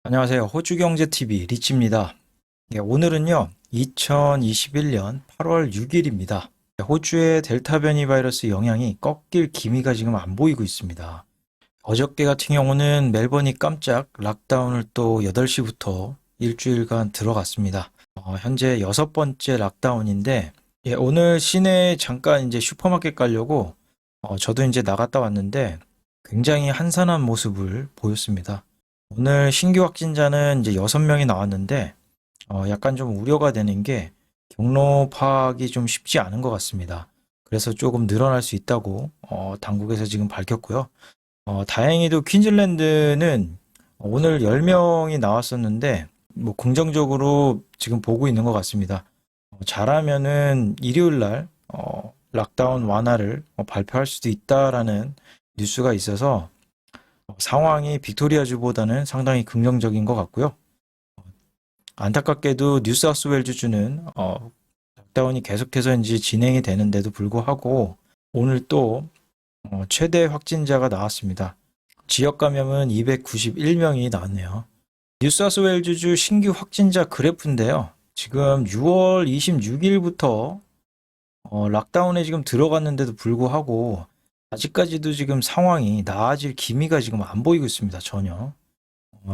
안녕하세요. 호주경제TV 리치입니다. 오늘은요, 2021년 8월 6일입니다. 호주의 델타 변이 바이러스 영향이 꺾일 기미가 지금 안 보이고 있습니다. 어저께 같은 경우는 멜번이 깜짝 락다운을 또 8시부터 일주일간 들어갔습니다. 현재 6번째 락다운인데, 오늘 시내에 잠깐 이제 슈퍼마켓 가려고 저도 이제 나갔다 왔는데 굉장히 한산한 모습을 보였습니다. 오늘 신규 확진자는 이제 6명이 나왔는데, 약간 좀 우려가 되는 게 경로 파악이 좀 쉽지 않은 것 같습니다. 그래서 조금 늘어날 수 있다고, 당국에서 지금 밝혔고요. 다행히도 퀸즐랜드는 오늘 10명이 나왔었는데, 뭐 긍정적으로 지금 보고 있는 것 같습니다. 잘하면은 일요일 날, 락다운 완화를 발표할 수도 있다라는 뉴스가 있어서 상황이 빅토리아주보다는 상당히 긍정적인 것 같고요. 안타깝게도 뉴사우스웨일즈주는 락다운이 계속해서 이제 진행이 되는데도 불구하고 오늘 또 최대 확진자가 나왔습니다. 지역 감염은 291명이 나왔네요. 뉴사우스웨일즈주 신규 확진자 그래프인데요. 지금 6월 26일부터 락다운에 지금 들어갔는데도 불구하고 아직까지도 지금 상황이 나아질 기미가 지금 안 보이고 있습니다. 전혀.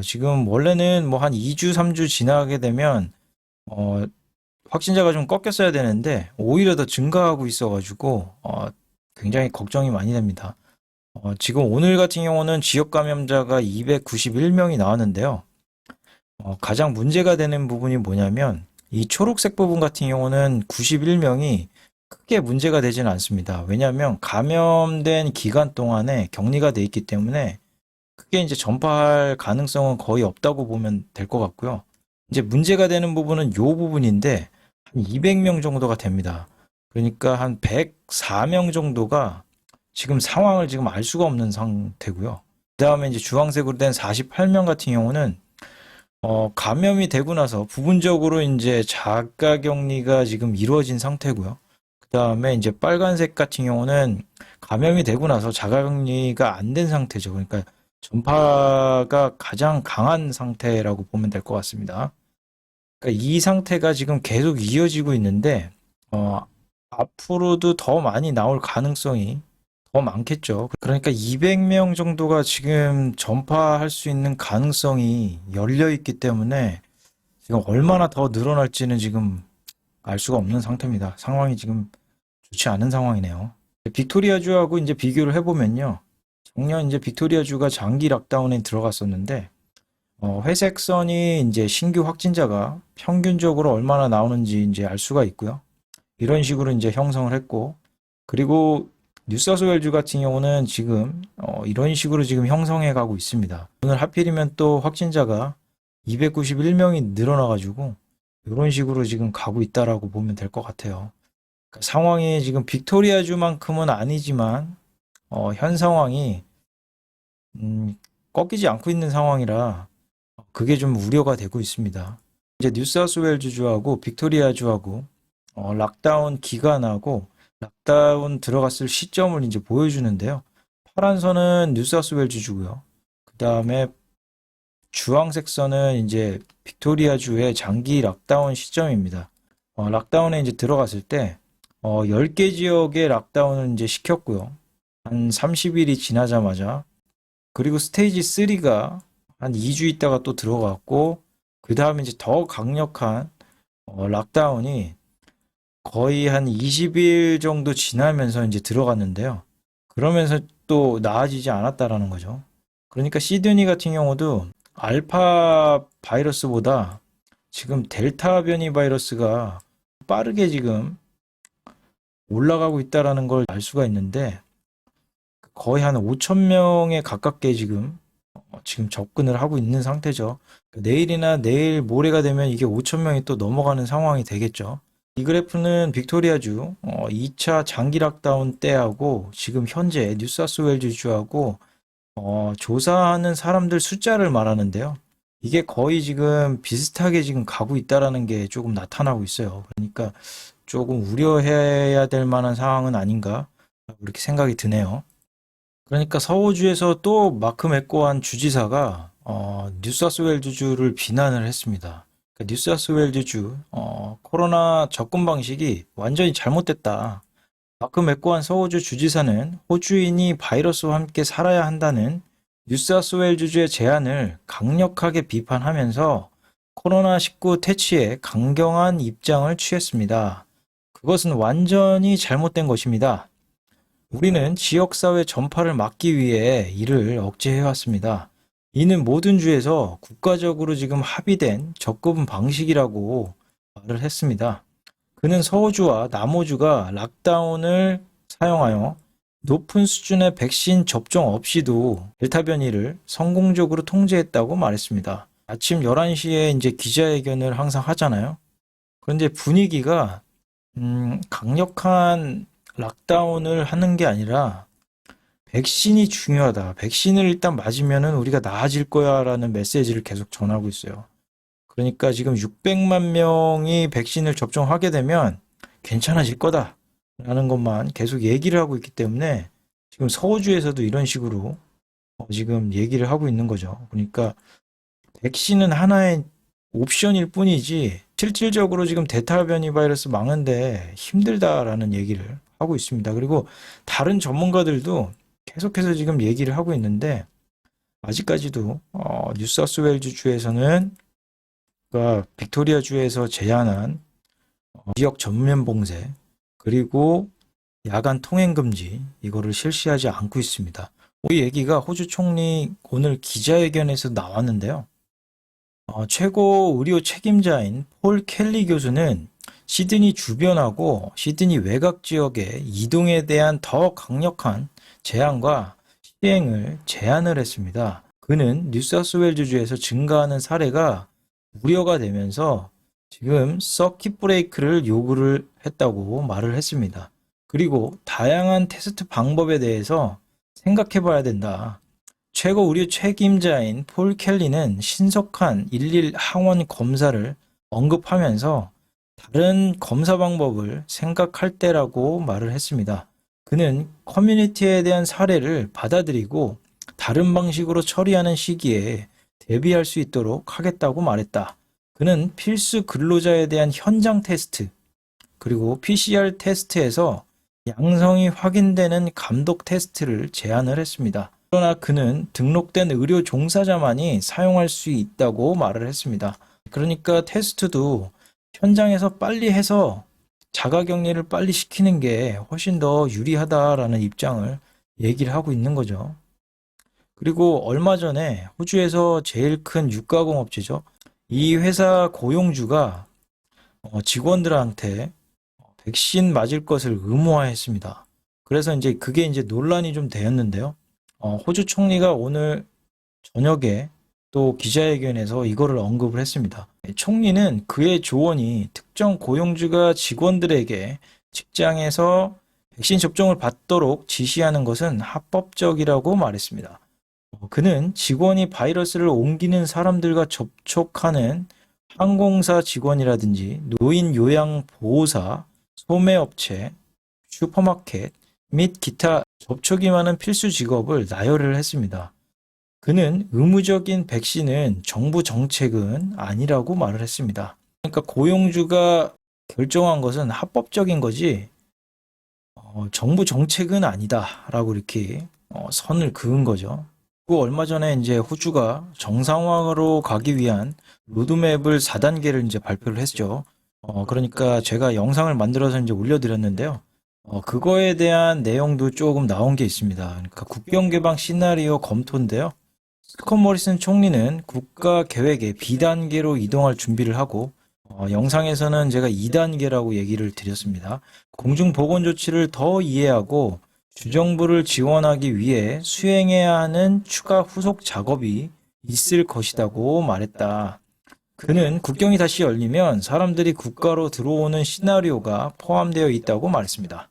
지금 원래는 뭐 한 2주, 3주 지나게 되면 어, 확진자가 좀 꺾였어야 되는데 오히려 더 증가하고 있어가지고 굉장히 걱정이 많이 됩니다. 지금 오늘 같은 경우는 지역 감염자가 291명이 나왔는데요. 가장 문제가 되는 부분이 뭐냐면 이 초록색 부분 같은 경우는 91명이 크게 문제가 되지는 않습니다. 왜냐하면 감염된 기간 동안에 격리가 돼 있기 때문에 크게 이제 전파할 가능성은 거의 없다고 보면 될 것 같고요. 이제 문제가 되는 부분은 요 부분인데 한 200명 정도가 됩니다. 그러니까 한 104명 정도가 지금 상황을 지금 알 수가 없는 상태고요. 그 다음에 이제 주황색으로 된 48명 같은 경우는 감염이 되고 나서 부분적으로 이제 자가격리가 지금 이루어진 상태고요. 그 다음에 이제 빨간색 같은 경우는 감염이 되고 나서 자가격리가 안 된 상태죠. 그러니까 전파가 가장 강한 상태라고 보면 될 것 같습니다. 그러니까 이 상태가 지금 계속 이어지고 있는데, 앞으로도 더 많이 나올 가능성이 더 많겠죠. 그러니까 200명 정도가 지금 전파할 수 있는 가능성이 열려 있기 때문에 지금 얼마나 더 늘어날지는 지금 알 수가 없는 상태입니다. 상황이 지금 좋지 않은 상황이네요. 빅토리아주하고 이제 비교를 해보면요. 작년 이제 빅토리아주가 장기 락다운에 들어갔었는데, 회색선이 이제 신규 확진자가 평균적으로 얼마나 나오는지 이제 알 수가 있고요. 이런 식으로 이제 형성을 했고, 그리고 뉴사우스웨일즈 같은 경우는 지금 이런 식으로 지금 형성해 가고 있습니다. 오늘 하필이면 또 확진자가 291명이 늘어나가지고 이런 식으로 지금 가고 있다라고 보면 될 것 같아요. 그러니까 상황이 지금 빅토리아주만큼은 아니지만 현 상황이 꺾이지 않고 있는 상황이라 그게 좀 우려가 되고 있습니다. 이제 뉴사우스웨일즈주하고 빅토리아주하고 락다운 기간하고 락다운 들어갔을 시점을 이제 보여주는데요. 파란 선은 뉴사우스웨일즈주고요. 그 다음에 주황색 선은 이제 빅토리아주의 장기 락다운 시점입니다. 락다운에 이제 들어갔을 때 10개 지역에 락다운을 이제 시켰고요. 한 30일이 지나자마자 그리고 스테이지 3가 한 2주 있다가 또 들어갔고 그 다음에 이제 더 강력한 락다운이 거의 한 20일 정도 지나면서 이제 들어갔는데요. 그러면서 또 나아지지 않았다라는 거죠. 그러니까 시드니 같은 경우도 알파 바이러스보다 지금 델타 변이 바이러스가 빠르게 지금 올라가고 있다라는 걸 알 수가 있는데 거의 한 5천 명에 가깝게 지금 접근을 하고 있는 상태죠. 내일이나 내일 모레가 되면 이게 5천 명이 또 넘어가는 상황이 되겠죠. 이 그래프는 빅토리아주 2차 장기 락다운 때하고 지금 현재 뉴사우스웨일즈주하고 조사하는 사람들 숫자를 말하는데요. 이게 거의 지금 비슷하게 지금 가고 있다라는 게 조금 나타나고 있어요. 그러니까 조금 우려해야 될 만한 상황은 아닌가 그렇게 생각이 드네요. 그러니까 서호주에서 또 마크 맥고한 주지사가 뉴사우스웨일즈주를 비난을 했습니다. 뉴사우스웨일즈주 코로나 접근 방식이 완전히 잘못됐다. 마크 맥고한 서호주 주지사는 호주인이 바이러스와 함께 살아야 한다는 뉴사우스웨일즈주의 제안을 강력하게 비판하면서 코로나19 퇴치에 강경한 입장을 취했습니다. 그것은 완전히 잘못된 것입니다. 우리는 지역사회 전파를 막기 위해 이를 억제해왔습니다. 이는 모든 주에서 국가적으로 지금 합의된 접근 방식이라고 말을 했습니다. 그는 서호주와 남호주가 락다운을 사용하여 높은 수준의 백신 접종 없이도 델타 변이를 성공적으로 통제했다고 말했습니다. 아침 11시에 이제 기자회견을 항상 하잖아요. 그런데 분위기가 강력한 락다운을 하는 게 아니라 백신이 중요하다. 백신을 일단 맞으면은 우리가 나아질 거야라는 메시지를 계속 전하고 있어요. 그러니까 지금 600만 명이 백신을 접종하게 되면 괜찮아질 거다라는 것만 계속 얘기를 하고 있기 때문에 지금 서호주에서도 이런 식으로 지금 얘기를 하고 있는 거죠. 그러니까 백신은 하나의 옵션일 뿐이지 실질적으로 지금 델타 변이 바이러스 막는데 힘들다라는 얘기를 하고 있습니다. 그리고 다른 전문가들도 계속해서 지금 얘기를 하고 있는데 아직까지도 뉴사우스웨일즈 주에서는 그러니까 빅토리아 주에서 제한한 지역 전면 봉쇄 그리고 야간 통행 금지 이거를 실시하지 않고 있습니다. 이 얘기가 호주 총리 오늘 기자회견에서 나왔는데요. 최고 의료 책임자인 폴 켈리 교수는 시드니 주변하고 시드니 외곽 지역의 이동에 대한 더 강력한 제한과 시행을 제안을 했습니다. 그는 뉴사우스웨일즈주에서 증가하는 사례가 우려가 되면서 지금 서킷 브레이크를 요구를 했다고 말을 했습니다. 그리고 다양한 테스트 방법에 대해서 생각해 봐야 된다. 최고 의료 책임자인 폴 켈리는 신속한 11 항원 검사를 언급하면서 다른 검사 방법을 생각할 때라고 말을 했습니다. 그는 커뮤니티에 대한 사례를 받아들이고 다른 방식으로 처리하는 시기에 대비할 수 있도록 하겠다고 말했다. 그는 필수 근로자에 대한 현장 테스트, 그리고 PCR 테스트에서 양성이 확인되는 감독 테스트를 제안을 했습니다. 그러나 그는 등록된 의료 종사자만이 사용할 수 있다고 말을 했습니다. 그러니까 테스트도 현장에서 빨리 해서 자가격리를 빨리 시키는 게 훨씬 더 유리하다라는 입장을 얘기를 하고 있는 거죠. 그리고 얼마 전에 호주에서 제일 큰 육가공업체죠. 이 회사 고용주가 직원들한테 백신 맞을 것을 의무화했습니다. 그래서 이제 그게 이제 논란이 좀 되었는데요. 호주 총리가 오늘 저녁에 또 기자회견에서 이거를 언급을 했습니다. 총리는 그의 조언이 특정 고용주가 직원들에게 직장에서 백신 접종을 받도록 지시하는 것은 합법적이라고 말했습니다. 그는 직원이 바이러스를 옮기는 사람들과 접촉하는 항공사 직원이라든지 노인 요양보호사, 소매업체, 슈퍼마켓 및 기타 접촉이 많은 필수 직업을 나열을 했습니다. 그는 의무적인 백신은 정부 정책은 아니라고 말을 했습니다. 그러니까 고용주가 결정한 것은 합법적인 거지 정부 정책은 아니다라고 이렇게 선을 그은 거죠. 그 얼마 전에 이제 호주가 정상화로 가기 위한 로드맵을 4단계를 이제 발표를 했죠. 그러니까 제가 영상을 만들어서 이제 올려드렸는데요. 그거에 대한 내용도 조금 나온 게 있습니다. 그러니까 국경 개방 시나리오 검토인데요. 스콧 모리슨 총리는 국가 계획에 B단계로 이동할 준비를 하고 영상에서는 제가 2단계라고 얘기를 드렸습니다. 공중보건 조치를 더 이해하고 주정부를 지원하기 위해 수행해야 하는 추가 후속 작업이 있을 것이라고 말했다. 그는 국경이 다시 열리면 사람들이 국가로 들어오는 시나리오가 포함되어 있다고 말했습니다.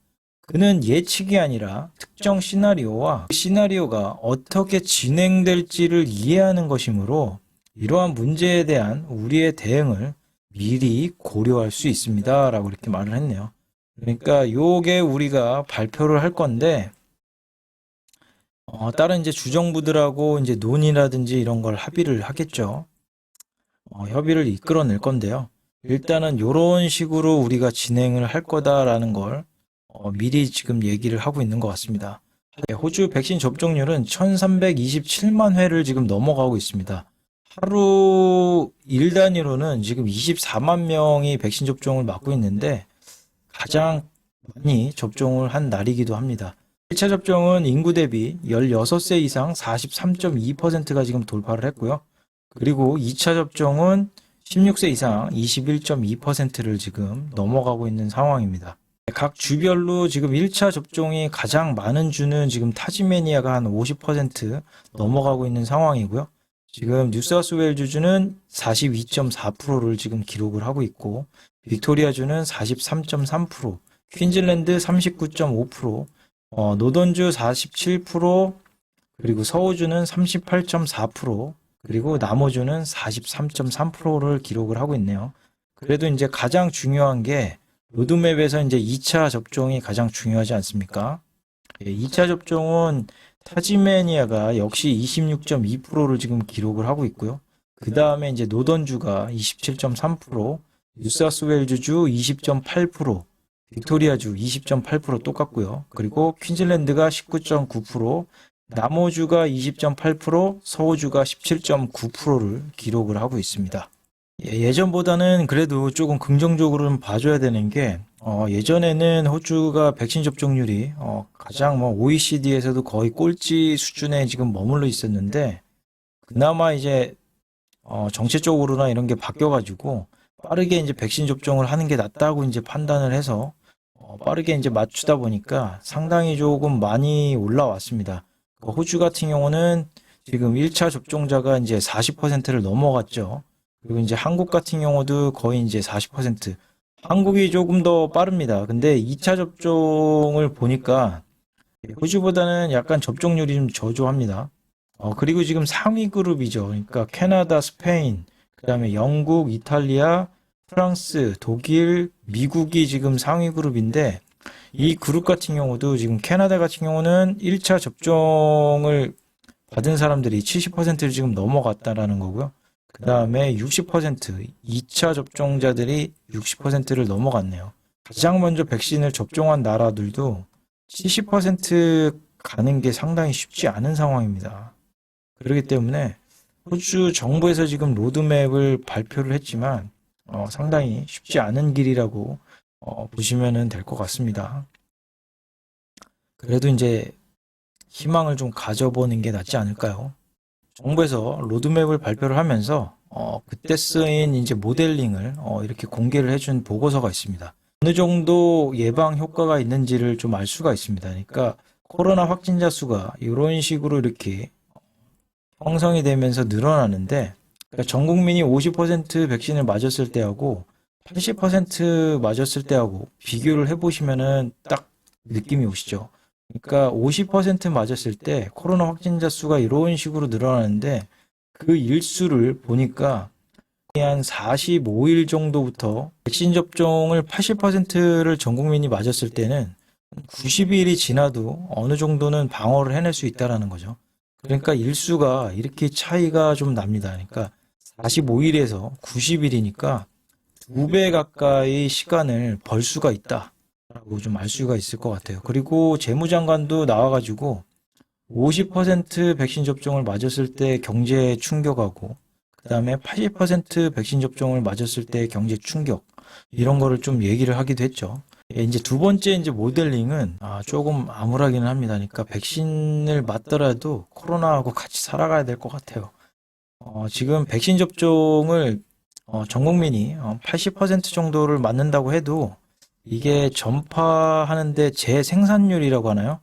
그는 예측이 아니라 특정 시나리오와 그 시나리오가 어떻게 진행될지를 이해하는 것이므로 이러한 문제에 대한 우리의 대응을 미리 고려할 수 있습니다. 라고 이렇게 말을 했네요. 그러니까 요게 우리가 발표를 할 건데 다른 이제 주정부들하고 이제 논의라든지 이런 걸 합의를 하겠죠. 협의를 이끌어낼 건데요. 일단은 이런 식으로 우리가 진행을 할 거다라는 걸 미리 지금 얘기를 하고 있는 것 같습니다. 네, 호주 백신 접종률은 1327만 회를 지금 넘어가고 있습니다. 하루 일 단위로는 지금 24만 명이 백신 접종을 맞고 있는데 가장 많이 접종을 한 날이기도 합니다. 1차 접종은 인구 대비 16세 이상 43.2%가 지금 돌파를 했고요. 그리고 2차 접종은 16세 이상 21.2%를 지금 넘어가고 있는 상황입니다. 각 주별로 지금 1차 접종이 가장 많은 주는 지금 타지메니아가 한 50% 넘어가고 있는 상황이고요. 지금 뉴사우스웨일즈 주는 42.4%를 지금 기록을 하고 있고, 빅토리아 주는 43.3%, 퀸즐랜드 39.5%, 노던주 47%, 그리고 서호주는 38.4%, 그리고 남호주는 43.3%를 기록을 하고 있네요. 그래도 이제 가장 중요한 게 로드맵에서 이제 2차 접종이 가장 중요하지 않습니까? 2차 접종은 타지메니아가 역시 26.2%를 지금 기록을 하고 있고요. 그 다음에 이제 노던주가 27.3%, 뉴사우스웨일즈주 20.8%, 빅토리아주 20.8% 똑같고요. 그리고 퀸즐랜드가 19.9%, 남호주가 20.8%, 서호주가 17.9%를 기록을 하고 있습니다. 예전보다는 그래도 조금 긍정적으로는 봐줘야 되는 게, 예전에는 호주가 백신 접종률이, 가장 뭐 OECD에서도 거의 꼴찌 수준에 지금 머물러 있었는데, 그나마 이제, 정책적으로나 이런 게 바뀌어가지고, 빠르게 이제 백신 접종을 하는 게 낫다고 이제 판단을 해서, 빠르게 이제 맞추다 보니까 상당히 조금 많이 올라왔습니다. 호주 같은 경우는 지금 1차 접종자가 이제 40%를 넘어갔죠. 그리고 이제 한국 같은 경우도 거의 이제 40%. 한국이 조금 더 빠릅니다. 근데 2차 접종을 보니까 호주보다는 약간 접종률이 좀 저조합니다. 그리고 지금 상위 그룹이죠. 그러니까 캐나다, 스페인, 그다음에 영국, 이탈리아, 프랑스, 독일, 미국이 지금 상위 그룹인데 이 그룹 같은 경우도 지금 캐나다 같은 경우는 1차 접종을 받은 사람들이 70%를 지금 넘어갔다라는 거고요. 그 다음에 60%, 2차 접종자들이 60%를 넘어갔네요. 가장 먼저 백신을 접종한 나라들도 70% 가는 게 상당히 쉽지 않은 상황입니다. 그렇기 때문에 호주 정부에서 지금 로드맵을 발표를 했지만 상당히 쉽지 않은 길이라고 보시면 될 것 같습니다. 그래도 이제 희망을 좀 가져보는 게 낫지 않을까요? 정부에서 로드맵을 발표를 하면서 그때 쓰인 이제 모델링을 이렇게 공개를 해준 보고서가 있습니다. 어느 정도 예방 효과가 있는지를 좀 알 수가 있습니다. 그러니까 코로나 확진자 수가 이런 식으로 이렇게 형성이 되면서 늘어나는데 그러니까 전 국민이 50% 백신을 맞았을 때하고 80% 맞았을 때하고 비교를 해보시면은 딱 느낌이 오시죠. 그러니까 50% 맞았을 때 코로나 확진자 수가 이런 식으로 늘어나는데 그 일수를 보니까 한 45일 정도부터 백신 접종을 80%를 전 국민이 맞았을 때는 90일이 지나도 어느 정도는 방어를 해낼 수 있다라는 거죠. 그러니까 일수가 이렇게 차이가 좀 납니다. 그러니까 45일에서 90일이니까 2배 가까이 시간을 벌 수가 있다라고 좀 알 수가 있을 것 같아요. 그리고 재무장관도 나와가지고 50% 백신 접종을 맞았을 때 경제 충격하고 그다음에 80% 백신 접종을 맞았을 때 경제 충격 이런 거를 좀 얘기를 하기도 했죠. 이제 두 번째 이제 모델링은 조금 암울하기는 합니다. 그러니까 백신을 맞더라도 코로나하고 같이 살아가야 될 것 같아요. 지금 백신 접종을 전 국민이 80% 정도를 맞는다고 해도 이게 전파하는데 재생산율이라고 하나요?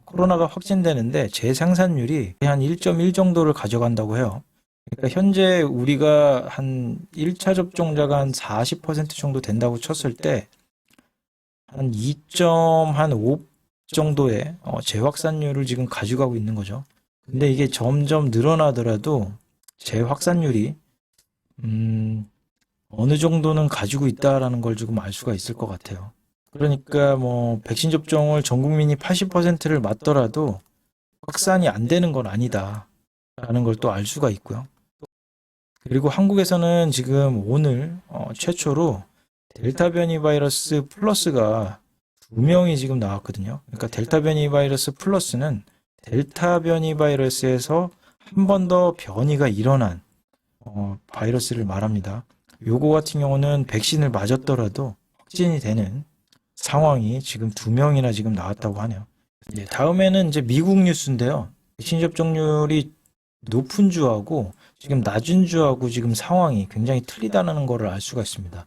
코로나가 확진되는데 재생산율이 한 1.1 정도를 가져간다고 해요. 그러니까 현재 우리가 한 1차 접종자가 한 40% 정도 된다고 쳤을 때 한 2.5 정도의 재확산율을 지금 가져가고 있는 거죠. 근데 이게 점점 늘어나더라도 재확산율이 어느 정도는 가지고 있다라는 걸 조금 알 수가 있을 것 같아요. 그러니까 뭐 백신 접종을 전 국민이 80%를 맞더라도 확산이 안 되는 건 아니다라는 걸 또 알 수가 있고요. 그리고 한국에서는 지금 오늘 최초로 델타 변이 바이러스 플러스가 2명이 지금 나왔거든요. 그러니까 델타 변이 바이러스 플러스는 델타 변이 바이러스에서 한 번 더 변이가 일어난 바이러스를 말합니다. 요거 같은 경우는 백신을 맞았더라도 확진이 되는 상황이 지금 2명이나 지금 나왔다고 하네요. 예, 다음에는 이제 미국 뉴스인데요. 백신 접종률이 높은 주하고 지금 낮은 주하고 지금 상황이 굉장히 틀리다는 것을 알 수가 있습니다.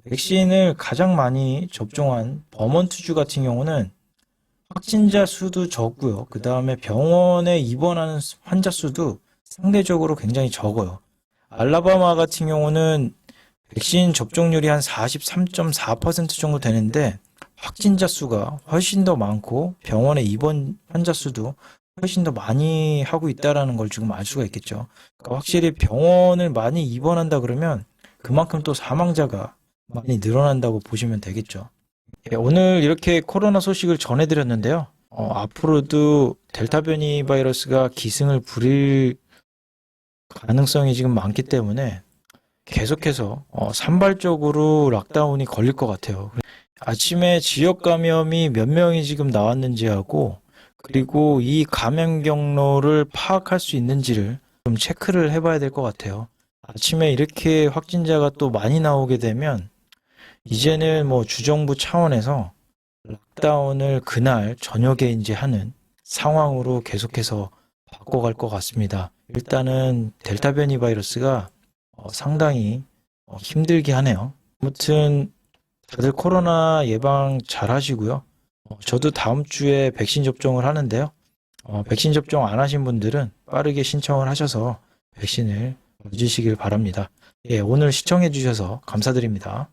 백신을 가장 많이 접종한 버먼트주 같은 경우는 확진자 수도 적고요. 그 다음에 병원에 입원하는 환자 수도 상대적으로 굉장히 적어요. 알라바마 같은 경우는 백신 접종률이 한 43.4% 정도 되는데 확진자 수가 훨씬 더 많고 병원에 입원 환자 수도 훨씬 더 많이 하고 있다는 걸 지금 알 수가 있겠죠. 그러니까 확실히 병원을 많이 입원한다 그러면 그만큼 또 사망자가 많이 늘어난다고 보시면 되겠죠. 예, 오늘 이렇게 코로나 소식을 전해드렸는데요. 앞으로도 델타 변이 바이러스가 기승을 부릴 가능성이 지금 많기 때문에 계속해서 산발적으로 락다운이 걸릴 것 같아요. 아침에 지역 감염이 몇 명이 지금 나왔는지 하고 그리고 이 감염 경로를 파악할 수 있는지를 좀 체크를 해봐야 될 것 같아요. 아침에 이렇게 확진자가 또 많이 나오게 되면 이제는 뭐 주정부 차원에서 락다운을 그날 저녁에 이제 하는 상황으로 계속해서 바꿔갈 것 같습니다. 일단은 델타 변이 바이러스가 상당히 힘들게 하네요. 아무튼 다들 코로나 예방 잘 하시고요. 저도 다음 주에 백신 접종을 하는데요. 백신 접종 안 하신 분들은 빠르게 신청을 하셔서 백신을 맞으시길 바랍니다. 예, 오늘 시청해 주셔서 감사드립니다.